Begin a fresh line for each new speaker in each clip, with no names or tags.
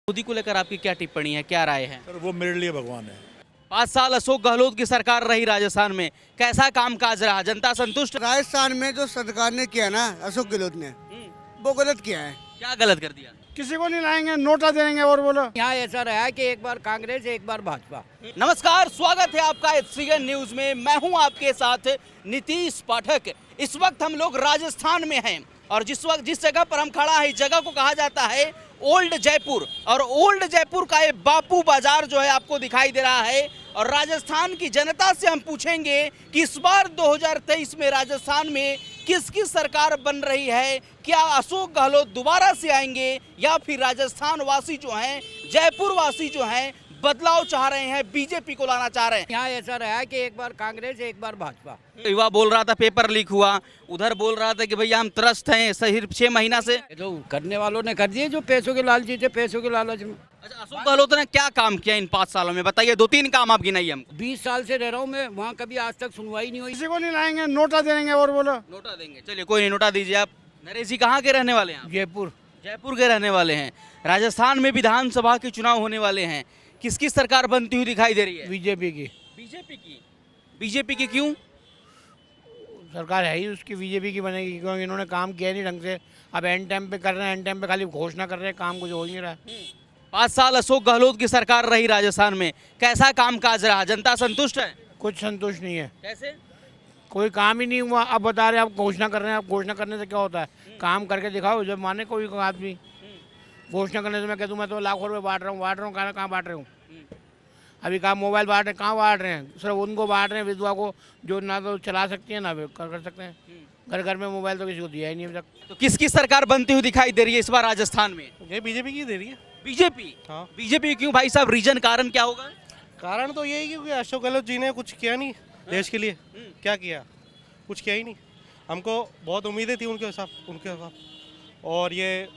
मोदी को लेकर आपकी क्या टिप्पणी है, क्या राय है?
सर वो मेरे लिए भगवान है।
5 साल अशोक गहलोत की सरकार रही राजस्थान में, कैसा कामकाज रहा? जनता संतुष्ट?
राजस्थान में जो सरकार ने किया ना अशोक गहलोत ने वो गलत किया है।
क्या गलत कर दिया?
किसी को नहीं लाएंगे, नोटा देंगे और बोलो।
यहाँ ऐसा रहा कि एक बार कांग्रेस एक बार भाजपा।
नमस्कार, स्वागत है आपका एचसीएन न्यूज में। मैं हूं आपके साथ नीतीश पाठक। इस वक्त हम लोग राजस्थान में हैं और जिस जगह पर हम खड़ा है, इस जगह को कहा जाता है ओल्ड जयपुर। और ओल्ड जयपुर का ये बापू बाजार जो है आपको दिखाई दे रहा है। और राजस्थान की जनता से हम पूछेंगे कि इस बार 2023 में राजस्थान में किसकी सरकार बन रही है। क्या अशोक गहलोत दोबारा से आएंगे या फिर राजस्थान वासी जो हैं, जयपुर वासी जो हैं, बदलाव चाह रहे हैं, बीजेपी को लाना चाह रहे हैं?
यहाँ ऐसा रहा कि एक बार कांग्रेस एक बार भाजपा।
युवा बोल रहा था पेपर लीक हुआ, उधर बोल रहा था कि भैया हम त्रस्त हैं सिर्फ 6 महीना से।
ये तो करने वालों ने कर दिए जो पैसों के लालची थे, पैसों के लालच में।
अच्छा, अशोक गहलोत ने क्या काम किया इन 5 सालों में? बताइए, 2-3 काम आप गिनाइए हमको।
20 साल से रह रहा हूँ मैं, वहाँ कभी आज तक सुनवाई नहीं हुई।
किसी को नहीं लाएंगे, नोटा देंगे और बोलो।
नोटा देंगे, चलिए कोई नहीं, नोटा दीजिए आप। नरेश जी कहाँ के रहने वाले हैं आप?
जयपुर।
जयपुर के रहने वाले हैं। राजस्थान में विधानसभा के चुनाव होने वाले हैं, किसकी सरकार बनती हुई दिखाई दे रही है?
बीजेपी की
बीजेपी की। बीजेपी की क्यों?
सरकार है ही उसकी, बीजेपी की बनेगी, क्योंकि इन्होंने काम किया नहीं ढंग से। अब एंड टाइम पे कर रहे हैं, एंड टाइम पे खाली घोषणा कर रहे हैं, काम कुछ हो नहीं रहा।
5 साल अशोक गहलोत की सरकार रही राजस्थान में, कैसा कामकाज रहा? जनता संतुष्ट है?
कुछ संतुष्ट नहीं है,
कैसे?
कोई काम ही नहीं हुआ। अब बता रहे हैं आप घोषणा कर रहे हैं, आप घोषणा करने से क्या होता है? काम करके दिखाओ, जब माने कोई आदमी। घोषणा करने से मैं कहता हूँ मैं तो लाखों रुपये बांट रहा हूँ, कहाँ बांट रहे हूँ? अभी कहाँ मोबाइल बांट रहे हैं, कहाँ बांट रहे हैं? सिर्फ उनको बांट रहे हैं विधवा को, जो ना तो चला सकती है ना कर सकते हैं। घर घर में मोबाइल तो किसी को दिया ही नहीं अभी तक।
तो किसकी सरकार बनती हुई दिखाई दे रही है इस बार राजस्थान में?
ये बीजेपी की दे रही है।
बीजेपी।
हाँ।
बीजेपी क्यों भाई साहब? रीजन, कारण क्या होगा?
कारण तो यही क्योंकि अशोक गहलोत जी ने कुछ किया नहीं देश के लिए। क्या किया? कुछ किया ही नहीं। हमको बहुत उम्मीदें थी उनके साथ और ये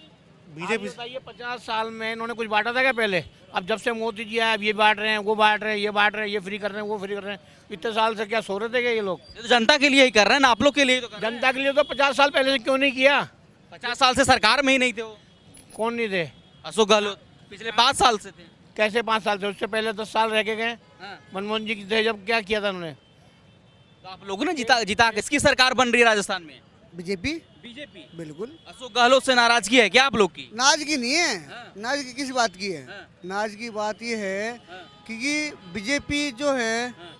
बीजेपी।
50 साल में इन्होंने कुछ बांटा था क्या पहले? अब जब से मोदी जी आए, अब ये बांट रहे हैं, वो बांट रहे हैं, ये बांट रहे हैं, ये फ्री कर रहे हैं, वो फ्री कर रहे हैं। इतने साल से क्या सो रहे थे क्या ये लोग?
ये तो जनता के लिए ही कर रहे हैं ना, आप लोग के लिए तो कर रहे हैं।
जनता के लिए तो 50 साल पहले से क्यों नहीं किया?
50 साल से सरकार में ही नहीं थे वो।
कौन नहीं थे?
अशोक गहलोत पिछले 5 साल से थे।
कैसे 5 साल से? उससे पहले 10 साल रह के गए।
हाँ।
मनमोहन जी की थे जब, क्या किया था उन्होंने?
तो आप लोगों ने जिता किसकी सरकार बन रही है राजस्थान में?
BJP
BJP.
बिल्कुल।
अशोक गहलोत से नाराजगी है क्या आप लोग की?
नाज की नहीं है।
हाँ।
नाज की किस बात की है?
हाँ।
नाज की बात ये है
हाँ।
कि बीजेपी जो है
हाँ।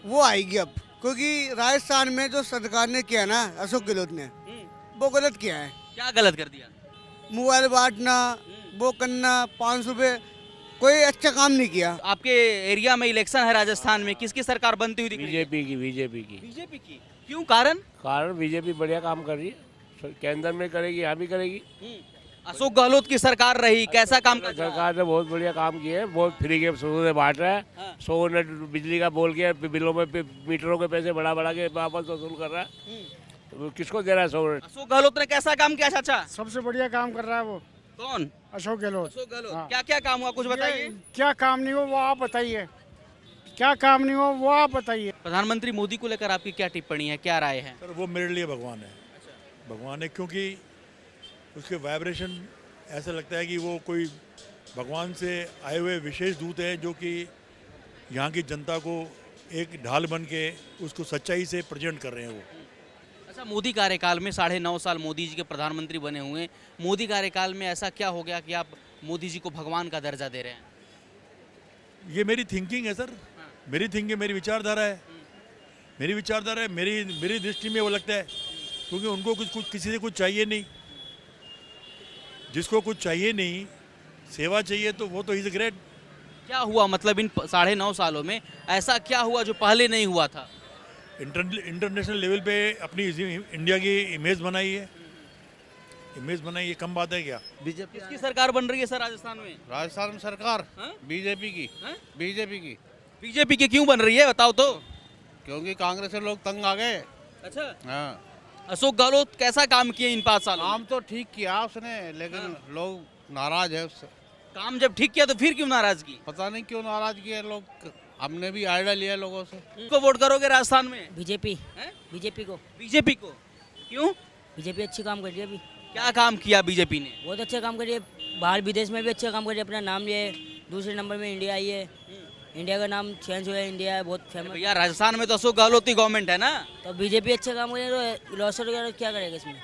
वो आएगी अब, क्योंकि राजस्थान में जो सरकार ने किया ना अशोक गहलोत ने वो गलत किया है।
क्या गलत कर दिया?
मोबाइल बांटना, वो करना, 500 रुपये, कोई अच्छा काम नहीं किया।
आपके एरिया में इलेक्शन है राजस्थान में, किसकी सरकार बनती हुई दिख रही है?
बीजेपी की।
बीजेपी की। क्यों, कारण?
कारण बीजेपी बढ़िया काम कर रही है, केंद्र में करेगी, यहाँ भी करेगी।
अशोक गहलोत की सरकार रही, कैसा काम कर?
सरकार ने बहुत बढ़िया काम किए हैं, बहुत फ्री के शुरू से बांट रहा है। 100 यूनिट बिजली का बोल के बिलों में मीटरों के पैसे बढ़ा के वापस वसूल कर रहा है। तो किसको दे रहा है 100 यूनिट?
अशोक गहलोत ने कैसा काम किया चाचा?
सबसे बढ़िया काम कर रहा है वो
कौन?
अशोक गहलोत।
अशोक गहलोत।
हाँ।
क्या क्या काम हुआ, कुछ बताइए।
क्या काम नहीं हो वो आप बताइए, क्या काम नहीं हो वो आप बताइए।
प्रधानमंत्री मोदी को लेकर आपकी क्या टिप्पणी है, क्या राय है?
सर वो मेरे लिए भगवान है। भगवान है क्योंकि उसके वाइब्रेशन ऐसा लगता है कि वो कोई भगवान से आए हुए विशेष दूत हैं, जो कि यहाँ की जनता को एक ढाल बन के उसको सच्चाई से प्रेजेंट कर रहे हैं वो।
अच्छा, मोदी कार्यकाल में 9.5 साल मोदी जी के प्रधानमंत्री बने हुए हैं, मोदी कार्यकाल में ऐसा क्या हो गया कि आप मोदी जी को भगवान का दर्जा दे रहे हैं?
ये मेरी थिंकिंग है सर, मेरी थिंकिंग, मेरी विचारधारा है। मेरी दृष्टि में वो लगता है, क्योंकि उनको कुछ किसी से कुछ चाहिए नहीं। जिसको कुछ चाहिए नहीं, सेवा चाहिए, तो वो तो इज ग्रेट।
क्या हुआ, मतलब इन 9.5 सालों में ऐसा क्या हुआ जो पहले नहीं हुआ था?
इंटरनेशनल लेवल पे अपनी इंडिया की इमेज बनाई है। ये कम बात है क्या?
बीजेपी किसकी सरकार बन रही है सर राजस्थान में?
राजस्थान में सरकार
हाँ?
बीजेपी की।
हाँ?
बीजेपी की
की क्यों बन रही है, बताओ तो।
क्योंकि कांग्रेस से लोग तंग आ गए।
अच्छा,
हाँ,
अशोक गहलोत कैसा काम किए इन 5 सालों में?
काम तो ठीक किया उसने, लेकिन लोग नाराज है उससे।
काम जब ठीक किया तो फिर क्यों नाराजगी?
पता नहीं क्यों नाराजगी है लोग। हमने भी आइडिया लिया लोगों से।
किसको वोट करोगे राजस्थान में?
बीजेपी।
हैं?
बीजेपी को।
बीजेपी को। क्यों?
बीजेपी अच्छी काम कर रही है अभी।
क्या काम किया बीजेपी ने?
बहुत अच्छा काम करिए, बाहर विदेश में भी अच्छा काम करिए, अपना नाम लिए, दूसरे नंबर में इंडिया आई है, इंडिया का नाम चेंज हुआ है, इंडिया है बहुत फेमस।
भैया राजस्थान में तो अशोक गहलोत की गवर्नमेंट है ना?
तो बीजेपी अच्छा काम करे तो लॉसर वगैरह क्या करेगा इसमें?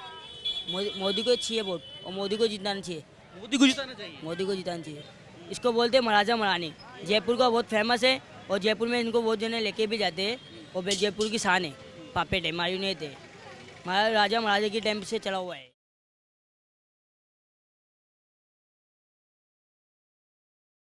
मोदी को चाहिए वोट, और मोदी को जिताना चाहिए,
मोदी को जिताना चाहिए।
मोदी को जिताना चाहिए। इसको बोलते हैं महाराजा महारानी, जयपुर का बहुत फेमस है, और जयपुर में इनको वोट देने लेके भी जाते हैं, और जयपुर की शान है, पापेट है, मायूनेत है, महाराजा महाराजा के टाइम से चला हुआ है।